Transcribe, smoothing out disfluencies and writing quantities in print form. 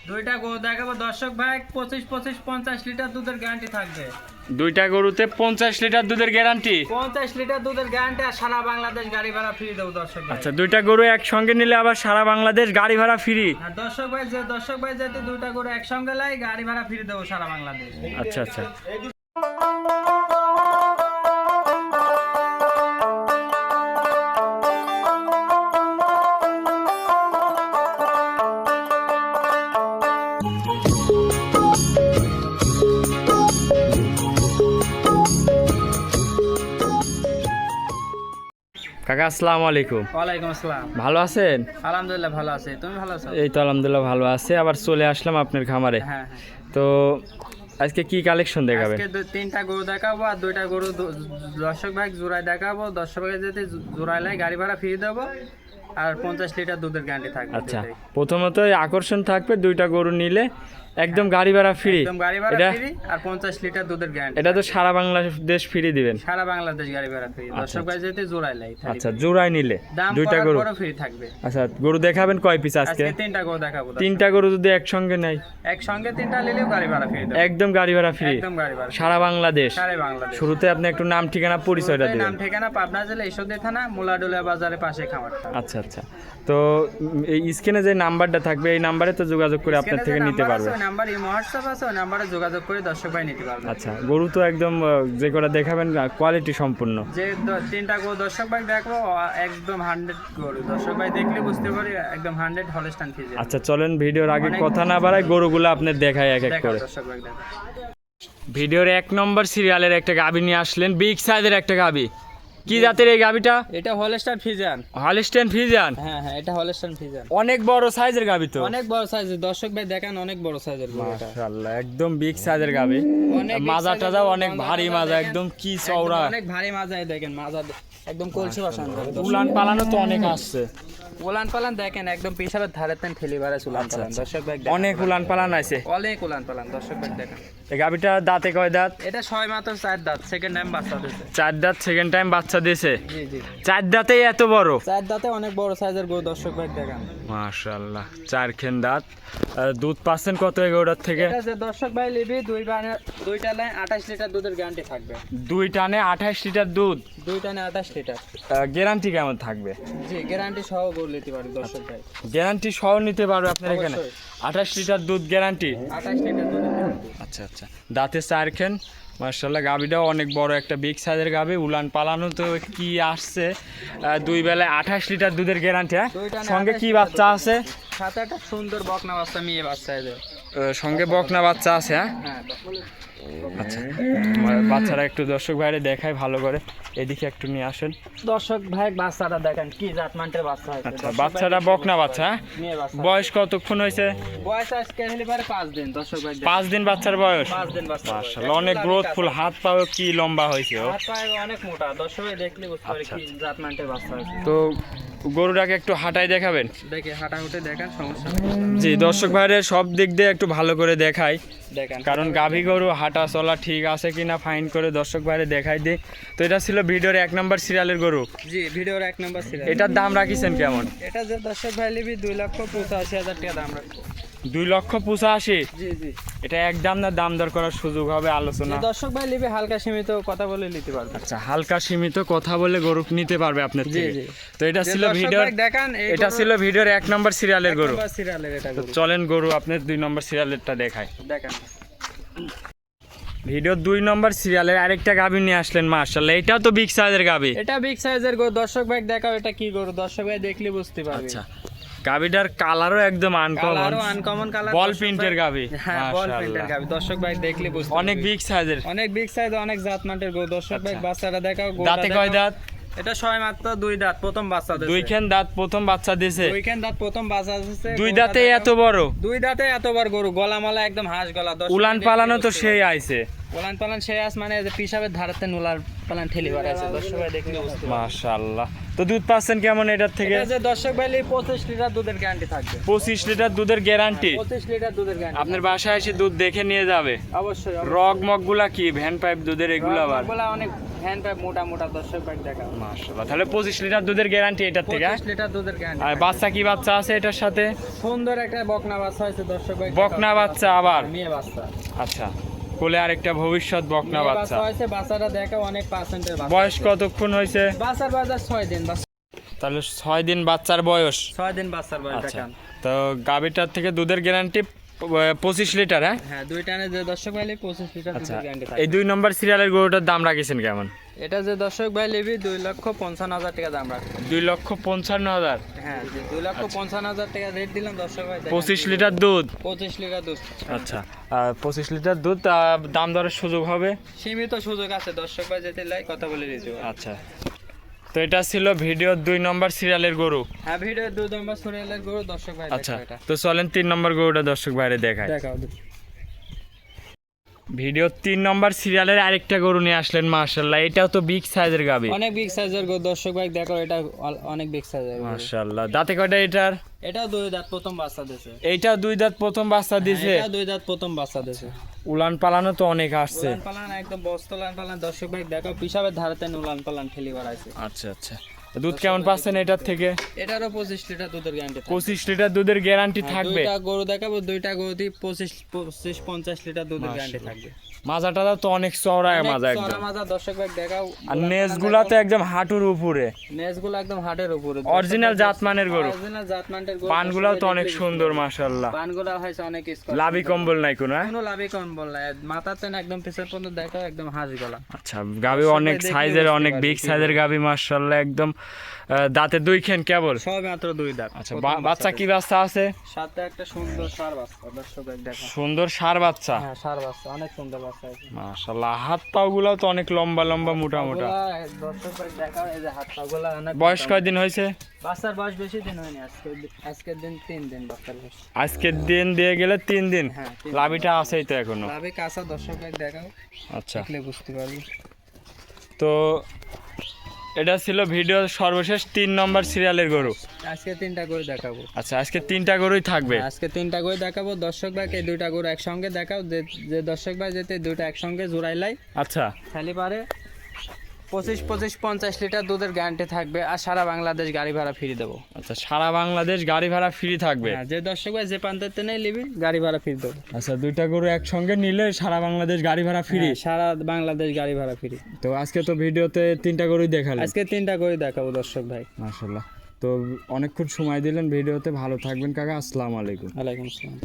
দুইটা গরু দেখাবো দর্শক ভাই, 25-50 লিটার দুধের গ্যারান্টি থাকবে। দুইটা গরুতে 50 লিটার দুধের গ্যারান্টি। 50 লিটার দুধের গ্যারান্টি আর সারা বাংলাদেশ গাড়ি ভাড়া ফ্রি দেবো দর্শক ভাই। আচ্ছা, দুইটা গরু একসঙ্গে নিলে আবার সারা বাংলাদেশ গাড়ি ভাড়া ফ্রি। আর দর্শক ভাই যদি দুইটা গরু একসঙ্গে লাই গাড়ি ভাড়া ফ্রি দেবো সারা বাংলাদেশ। আচ্ছা আচ্ছা। কাকা আসসালামু আলাইকুম। ওয়ালাইকুম আসসালাম। ভালো আছেন? আলহামদুলিল্লাহ ভালো আছি, তুমি ভালো আছো? এই তো আলহামদুলিল্লাহ ভালো আছে। আবার চলে আসলাম আপনার খামারে। হ্যাঁ। তো আজকে কি কালেকশন দেখাবেন? আজকে তিনটা গরু দেখাবো আর দুইটা গরু দর্শক ভাই জোড়ায় দেখাবো। দর্শক ভাই যদি জোড়ায় লাই গাড়ি ভাড়া ফ্রি দেবো আর 50 লিটার দুধের গ্যারান্টি থাকবে। আচ্ছা, প্রথমত আকর্ষণ থাকবে দুইটা গরু নিলে একদম গাড়ি ভাড়া ফ্রি। একদম গাড়ি ভাড়া ফ্রি আর 50 লিটার দুধের গ্যারান্টি। এটা তো সারা বাংলাদেশ ফ্রি দিবেন? সারা বাংলাদেশ গাড়ি ভাড়া ফ্রি। দর্শক ভাই যদি জোড়ায় লাই। আচ্ছা, জোড়ায় নিলে দুইটা গরু ফ্রি থাকবে। আচ্ছা, গরু দেখাবেন কয় পিস আজকে? তিনটা গরু দেখাবো। তিনটা গরু যদি একসঙ্গে নাই? একসঙ্গে তিনটা নিলেও গাড়ি ভাড়া ফ্রি দেবো। একদম গাড়ি ভাড়া ফ্রি। একদম গাড়ি ভাড়া সারা বাংলাদেশ। সারা বাংলাদেশ। শুরুতে আপনি একটু নাম ঠিকানা পরিচয়টা দিবেন। নাম ঠিকানা পাবনা জেলা ঈশ্বরদী থানা মুলাডুলিয়া বাজারের পাশে খামারটা। আচ্ছা আচ্ছা। তো এই স্ক্রিনে যে নাম্বারটা থাকবে এই নাম্বারে তো যোগাযোগ করে আপনার থেকে নিতে পারবে। ওই নাম্বার এই হোয়াটসঅ্যাপ আছে, ওই নাম্বারে যোগাযোগ করে দর্শক ভাই নিতে পারবে। আচ্ছা, গরু তো একদম যে কটা দেখাবেন কোয়ালিটি সম্পূর্ণ। যে তিনটা গরু দর্শক ভাই দেখবো একদম 100 গরু দর্শক ভাই দেখলে বুঝতে পারি একদম 100 হলস্টাইন ফ্রিজিয়ান। আচ্ছা, চলেন ভিডিওর আগে কথা না বাড়াই গরুগুলো আপনার দেখাই এক এক করে। দর্শক ভাই দেখো, ভিডিওর 1 নম্বর সিরিয়ালের একটা গাভী নিয়ে আসলেন, বিগ সাইজের একটা গাভী। কি জাতের এই গাভীটা? এটা হলস্টাইন ফ্রিজিয়ান। Holstein Friesian? হ্যাঁ, এটা হলস্টাইন ফ্রিজিয়ান। অনেক বড় সাইজের গাভী তো। অনেক বড় সাইজের দর্শক ভাই দেখেন, অনেক বড় সাইজের গরু এটা। মাশাআল্লাহ, একদম বিগ সাইজের গাভী। অনেক মাজাটা অনেক ভারী মাজা, একদম কি চওড়া। অনেক ভারী মাজাই দেখেন, মাজা একদম কলসি বসানো। উলান পালানো তো অনেক আসছে। উলান পালান দেখেন একদম পিছাবের ধারে তেন ঠেলি বাড়া উলান পালান দর্শক ভাই দেখেন। অনেক উলান পালান আছে। অনেক উলান পালান দর্শক ভাই দেখেন। এই গাভীটা দাঁতে কয় দাঁত? এটা 6 মাত্র 4 দাঁত, সেকেন্ড টাইম বাচ্চা দিয়েছে। 4 দাঁত, সেকেন্ড টাইম বাচ্চা দিয়েছে। জি 4 দাঁতেই এত বড়? 4 দাঁতে অনেক বড় সাইজের গরু দর্শক ভাই দেখেন। মাশাআল্লাহ, 4 খেন দাঁত। দুধ পাচ্ছেন কত এই গরুটার থেকে? এটা যে দর্শক ভাই লিবি দুইটা লাইন 28 লিটার দুধের গ্যারান্টি থাকবে। 2 টানে 28 লিটার দুধ? 2 টানে 28 লিটার। গ্যারান্টি কেমন থাকবে? জি গ্যারান্টি সহ গরু নিতে পারে দর্শক ভাই। গ্যারান্টি সহ নিতে পারবে আপনার এখানে? 28 লিটার দুধ গ্যারান্টি? 28 লিটার দুধের গ্যারান্টি। আচ্ছা আচ্ছা। দাঁতে 4 খেন, মাশাআল্লাহ। গাভীটাও অনেক বড় একটা বিগ সাইজের গাভী। উলান পালানো তো কি আসছে। 2 বেলায় 28 লিটার দুধের গ্যারান্টি। হ্যাঁ, সঙ্গে কি বাচ্চা আছে? সাথে একটা সুন্দর বকনা বাচ্চা, মেয়ে বাচ্চা এদের সঙ্গে বকনা বাচ্চা আছে। হ্যাঁ, হ্যাঁ। আচ্ছা, বাচ্চারা একটু দর্শক ভাইরে দেখায় ভালো করে, এদিকে একটু নিয়ে আসেন। দর্শক ভাই বাচ্চাটা দেখেন কি জাতমানের বাচ্চা আছে। আচ্ছা, বাচ্চাটা বকনা বাচ্চা? মেয়ে বাচ্চা। বয়স কতক্ষণ হয়েছে? বয়স আজকে হলে পারে 5 দিন দর্শক ভাই। 5 দিন বাচ্চার বয়স? 5 দিন বাচ্চা। মাশাআল্লাহ, অনেক গ্রোথফুল। হাত পাও কি লম্বা হয়েছে। হাত পায়ে অনেক মোটা দর্শক ভাই দেখলে বুঝতে পারে কি জাতমানের বাচ্চা আছে। তো গরুটাকে একটু হাঁটাই দেখাবেন? দেখে হাঁটা উঠে দেখেন, সমস্যা নেই। জি, দর্শক ভাইরে সব দিক দিয়ে একটু ভালো করে দেখাই, দেখেন কারণ গাভী গরু হাঁটা চলা ঠিক আছে কিনা ফাইন করে দর্শক ভাইরে দেখাই দিই। তো এটা ছিল ভিডিওর 1 নম্বর সিরিয়ালের গরু। জি ভিডিওর 1 নম্বর সিরিয়াল। এটার দাম রাখিছেন কেমন? এটা যে দর্শক ভাই লিবি 2,85,000 টাকা দাম রাখবো। 2,85,000? জি। এটা একদম না, দাম দর করার সুযোগ হবে, আলোচনা? দর্শক ভাই লিবি হালকা সীমিত কথা বলে নিতে পারবে। আচ্ছা, হালকা সীমিত কথা বলে গরু নিতে পারবে আপনার থেকে। জি। তো এটা ছিল ভিডিওর, দেখেন এটা ছিল ভিডিওর 1 নম্বর সিরিয়ালের গরু। সিরিয়ালের এটা তো চলেন গরু আপনার 2 নম্বর সিরিয়ালেরটা দেখাই। দেখেন ভিডিও 2 নম্বর সিরিয়ালের আরেকটা গাভী নিয়ে আসলেন। মাশাআল্লাহ, এটাও তো বিগ সাইজের গাভী। এটা বিগ সাইজের গরু দর্শক ভাই দেখাও, এটা কি গরু দর্শক ভাই দেখলে বুঝতে পারবে। আচ্ছা, গাভীটার কালারও একদম আনকমন কালার, বল প্রিন্টের গাভী। হ্যাঁ, বল প্রিন্টের গাভী দর্শক ভাই দেখলে বুঝতে পারবে। অনেক বিগ সাইজের, অনেক বিগ সাইজ, অনেক জাতমানের গরু দর্শক ভাই। বাচ্চাটা দেখাও। দাঁতে কয় দাঁত? এটা 6 মাত্র 2 দাঁত, প্রথম বাচ্চা দিয়েছে। 2 খেন দাঁত, প্রথম বাচ্চা দিয়েছে। 2 খেন দাঁত, প্রথম বাচ্চা দিয়েছে। 2 দাঁতে এত বড়? 2 দাঁতে এত বড় গরু, গলামালা একদম হাঁস গলা। উলান পালানো তো সেই আইছে। উলান পালান সেই আস, মানে যে পিসাবের ধারাতে নুলার পালান ঠেলি বাড়া আছে দর্শক ভাই দেখলে বুঝতে পারবে। মাশাআল্লাহ। তো দুধ পাচ্ছেন কেমন এটার থেকে? এটা যে দর্শক ভাই 25 লিটার দুধের গ্যারান্টি থাকবে। 25 লিটার দুধের গ্যারান্টি? 25 লিটার দুধের গ্যারান্টি। আপনার বাসায় এসে দুধ দেখে নিয়ে যাবে? অবশ্যই। রগ মগ গুলা কি ভ্যান পাইপ দুধের এগুলো? আবার বলা অনেক হ্যান্ড পাইপ মোটা মোটা দর্শক ভাই দেখাবো। মাশাআল্লাহ, তাহলে 25 লিটার দুধের গ্যারান্টি এটার থেকে? 25 লিটার দুধের গ্যারান্টি। আর বাচ্চা কি বাচ্চা আছে এটার সাথে? সুন্দর একটা বকনা বাচ্চা আছে দর্শক ভাই। বকনা বাচ্চা আবার? মেয়ে বাচ্চা। আচ্ছা, কোলে আরেকটা ভবিষ্যৎ বকনা মেয়ে বাচ্চা হয়েছে, বাচ্চাটা দেখো অনেক পার্সেন্টের বাচ্চা। বয়স কতক্ষণ হয়েছে? বাচ্চার বয়স 6 দিন। তাহলে 6 দিন বাচ্চার বয়স। 6 দিন বাচ্চার বয়স আচ্ছা, দেখান। তো গাভীটার থেকে দুধের গ্যারান্টি 25 লিটার? হ্যাঁ হ্যাঁ, দুই টানে যে দর্শক ভাই 25 লিটার আচ্ছা, দুধের গ্যারান্টি এই থাকে। 2 নম্বর সিরিয়ালের গরুটার দাম রাখিয়েছেন কেমন? এটা যে দর্শক ভাই নেবি 2,55,000 টাকা দাম রাখবে। 2,55,000? হ্যাঁ, 2,55,000 টাকা রেট দিলাম দর্শক ভাই। 25 লিটার দুধ? 25 লিটার দুধ। আচ্ছা, 25 লিটার দুধ, দাম দরের সুযোগ হবে? সীমিত সুযোগ আছে দর্শক ভাই, যেতে লাই কথা বলে দিতে হবে। আচ্ছা, তো এটা ছিল ভিডিওর 2 নম্বর সিরিয়ালের গরু। হ্যাঁ, ভিডিও 2 নম্বর সিরিয়ালের গরু দর্শক ভাই। আচ্ছা, এটা তো চলেন 3 নম্বর গরুটা দর্শক বাইরে দেখায়। দেখাও। ভিডিও 3 নম্বর সিরিয়ালের আরেকটা গরু নিয়ে আসলেন, মাশাআল্লাহ, এটাও তো বিগ সাইজের গাবি। অনেক বিগ সাইজের গরু দর্শক ভাই দেখো, এটা অনেক বিগ সাইজের গরু। মাশাআল্লাহ, দাঁতে কয়টা এটার? এটাও 2 দাঁত প্রথম বাচ্চা দিয়েছে। এইটাও 2 দাঁত প্রথম বাচ্চা দিছে? এটা 2 দাঁত প্রথম বাচ্চা দিয়েছে। উলান পালানো তো অনেক আসছে। উলান পালান একদম বস্তলান পালান দর্শক ভাই দেখো, পিসাবের ধারেতে উলান পালান ঠেলি বাড়াইছে। আচ্ছা আচ্ছা, দুধ কেমন পাচ্ছেন এটার থেকে? এটারও 25 লিটার দুধের গ্যারান্টি। 25 লিটার দুধের গ্যারান্টি থাকবে? দুইটা গরু দেখাবো, দুইটা গরু দিয়ে 25-50 লিটার দুধের গ্যারান্টি থাকবে। মাজাটা তো অনেক চওড়া মাজা একদম। চওড়া মাজা দর্শক ভাই দেখাও। আর নেজগুলা তো একদম হাঁটুর উপরে। নেজগুলো একদম হাটের উপরে। অরিজিনাল জাতমানের গরু। অরিজিনাল জাতমানের গরু। পানগুলাও তো অনেক সুন্দর মাশাআল্লাহ। পানগুলো হয়েছে অনেক স্কোয়ার। লাভি কম্বল নাই কোনো? কোনো লাভি কম্বল নাই, মাথাতে না একদম পিছের পর্যন্ত দেখো একদম হাঁস গলা। আচ্ছা, গাবি অনেক সাইজের, অনেক বিগ সাইজের গাবি মাশাআল্লাহ, একদম দাঁতে 2 খেন কেবল? সব মাত্র 2 দাঁত। আচ্ছা, বাচ্চা কি বাচ্চা আছে? সাথে একটা সুন্দর ষাঁড় বাচ্চা দর্শক ভাই দেখো। সুন্দর ষাঁড় বাচ্চা? হ্যাঁ, ষাঁড় বাচ্চা অনেক সুন্দর বাচ্চা আছে মাশাআল্লাহ, হাত পা গুলাও তো অনেক লম্বা লম্বা মোটা মোটা। দর্শক ভাই দেখো, এই যে হাত পা গুলা অনেক। বয়স কয়দিন হয়েছে? বাচ্চার বয়স বেশি দিন হয়নি, আজকের দিন 3 দিন বাচ্চার বয়স। আজকের দিন দিয়ে গেলে 3 দিন। হ্যাঁ, লাভিটা আছেই তো এখনো? লাভি কাঁচা দর্শক ভাই দেখাও, আচ্ছা, দেখলে বুঝতে পারবি। তো এটা ছিল ভিডিওর সর্বশেষ 3 নম্বর সিরিয়ালের গরু। আজকে 3টা গরু দেখাবো। আচ্ছা, আজকে 3টা গরুই থাকবে? আজকে 3টা গরু দেখাবো দর্শক ভাইকে। 2টা গরু একসঙ্গে দেখাও, যে দর্শক ভাই যেতে 2টা একসঙ্গে জোড়াইলাই আচ্ছা, খালি পারে 25-50 লিটার দুধের গ্যারান্টি থাকবে। আর সারা বাংলাদেশ গাড়ি ভাড়া ফ্রি দেবো। আচ্ছা, সারা বাংলাদেশ গাড়ি ভাড়া ফ্রি থাকবে? হ্যাঁ, যে দর্শক ভাই যে প্রান্তেতে নেই নিবি গাড়ি ভাড়া ফ্রি দেবো। আচ্ছা, 2টা গরু একসঙ্গে নিলে সারা বাংলাদেশ গাড়ি ভাড়া ফ্রি? হ্যাঁ, সারা বাংলাদেশ গাড়ি ভাড়া ফ্রি। তো আজকে তো ভিডিওতে 3টা গরুই দেখালেন। আজকে 3টা গরু দেখাবো দর্শক ভাই। মাশাআল্লাহ, তো অনেকক্ষণ সময় দিলেন ভিডিওতে। ভালো থাকবেন কাকা, আসসালামু আলাইকুম। ওয়ালাইকুম আসসালাম।